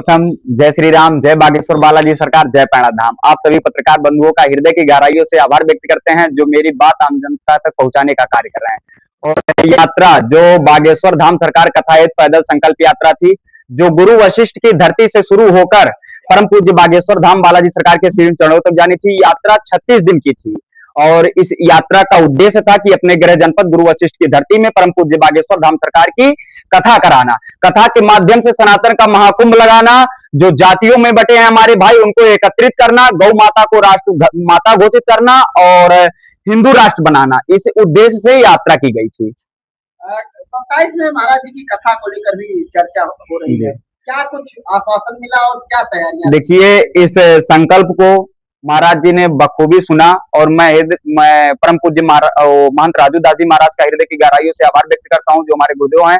सर्वप्रथम जय श्री राम, जय बागेश्वर बालाजी सरकार, जय पैणा धाम। आप सभी पत्रकार बंधुओं का हृदय की गहराइयों से आभार व्यक्त करते हैं जो मेरी बात आम जनता तक पहुंचाने का कार्य कर रहे हैं। और यात्रा जो बागेश्वर धाम सरकार कथायत पैदल संकल्प यात्रा थी, जो गुरु वशिष्ठ की धरती से शुरू होकर परम पूज्य बागेश्वर धाम बालाजी सरकार के श्री चरणों तक जानी थी। यात्रा 36 दिन की थी और इस यात्रा का उद्देश्य था कि अपने गृह जनपद गुरु वशिष्ठ की धरती में परम पूज्य बागेश्वर धाम सरकार की कथा कराना, कथा के माध्यम से सनातन का महाकुंभ लगाना, जो जातियों में बटे हैं हमारे भाई उनको एकत्रित करना, गौ माता को राष्ट्र माता घोषित करना और हिंदू राष्ट्र बनाना, इस उद्देश्य से यात्रा की गई थी। 27 में महाराज जी की कथा को लेकर भी चर्चा हो रही है, क्या कुछ आश्वासन मिला और क्या तैयारियां? देखिए, इस संकल्प को महाराज जी ने बखूबी सुना और मैं परम पूज्य महंत राजू दास जी महाराज का हृदय की गहराइयों से आभार व्यक्त करता हूं, जो हमारे गुरुदेव हैं,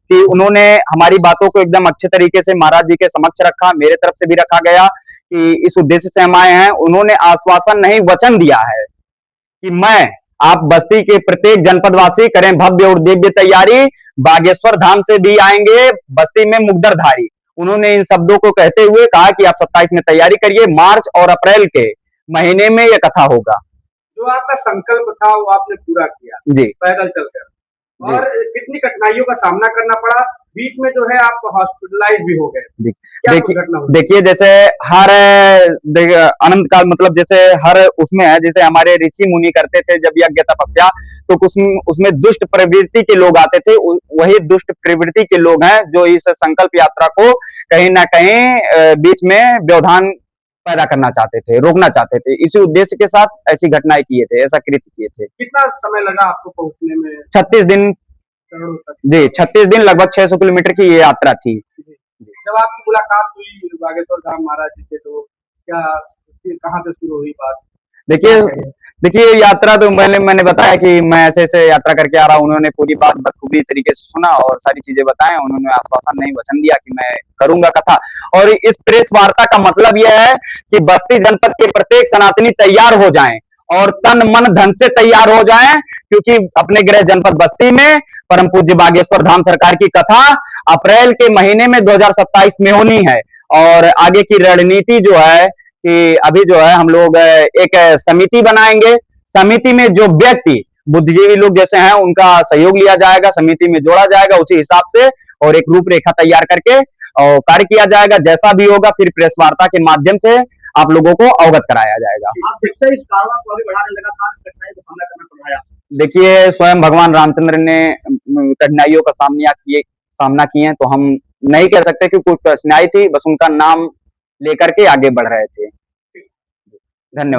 कि उन्होंने हमारी बातों को एकदम अच्छे तरीके से महाराज जी के समक्ष रखा, मेरे तरफ से भी रखा गया कि इस उद्देश्य से हम आए हैं। उन्होंने आश्वासन नहीं वचन दिया है कि मैं आप बस्ती के प्रत्येक जनपदवासी करें भव्य और दिव्य तैयारी, बागेश्वर धाम से भी आएंगे बस्ती में मुग्दरधारी। उन्होंने इन शब्दों को कहते हुए कहा कि आप 27 में तैयारी करिए, मार्च और अप्रैल के महीने में यह कथा होगा। जो आपका संकल्प था वो आपने पूरा किया जी, पैदल चलकर, और कितनी कठिनाइयों का सामना करना पड़ा, बीच में जो है आप हॉस्पिटलाइज भी हो गए। देखिए जैसे हर अनंत काल मतलब जैसे हर उसमें है, जैसे हमारे ऋषि मुनि करते थे जब यज्ञ तपस्या, तो उसमें दुष्ट प्रवृत्ति के लोग आते थे। वही दुष्ट प्रवृत्ति के लोग हैं जो इस संकल्प यात्रा को कहीं ना कहीं बीच में व्यवधान पैदा करना चाहते थे, रोकना चाहते थे। इसी उद्देश्य के साथ ऐसी घटनाएं किए थे, ऐसा कृत्य किए थे। कितना समय लगा आपको पहुंचने में? 36 दिन जी, 36 दिन, लगभग 600 किलोमीटर की ये यात्रा थी। जब आपकी मुलाकात हुई बागेश्वर धाम महाराज जी से, तो क्या कहाँ से शुरू हुई बात? देखिए यात्रा तो मैंने बताया कि मैं ऐसे ऐसे यात्रा करके आ रहा हूँ। उन्होंने पूरी बात बखूबी तरीके से सुना और सारी चीजें बताएं। उन्होंने आश्वासन नहीं वचन दिया कि मैं करूंगा कथा। और इस प्रेस वार्ता का मतलब यह है कि बस्ती जनपद के प्रत्येक सनातनी तैयार हो जाएं और तन मन धन से तैयार हो जाएं, क्योंकि अपने गृह जनपद बस्ती में परम पूज्य बागेश्वर धाम सरकार की कथा अप्रैल के महीने में 2027 में होनी है। और आगे की रणनीति जो है कि अभी जो है हम लोग एक समिति बनाएंगे। समिति में जो व्यक्ति बुद्धिजीवी लोग जैसे हैं उनका सहयोग लिया जाएगा, समिति में जोड़ा जाएगा उसी हिसाब से, और एक रूपरेखा तैयार करके और कार्य किया जाएगा। जैसा भी होगा फिर प्रेस वार्ता के माध्यम से आप लोगों को अवगत कराया जाएगा। आप देखते इस कारवां को आगे बढ़ाने लगातार कठिनाइयों का सामना करना पड़ रहा है। देखिए, स्वयं भगवान रामचंद्र ने कठिनाइयों का सामना किए, तो हम नहीं कह सकते कि कोई कठिनाई थी, बस उनका नाम लेकर के आगे बढ़ रहे थे। धन्यवाद।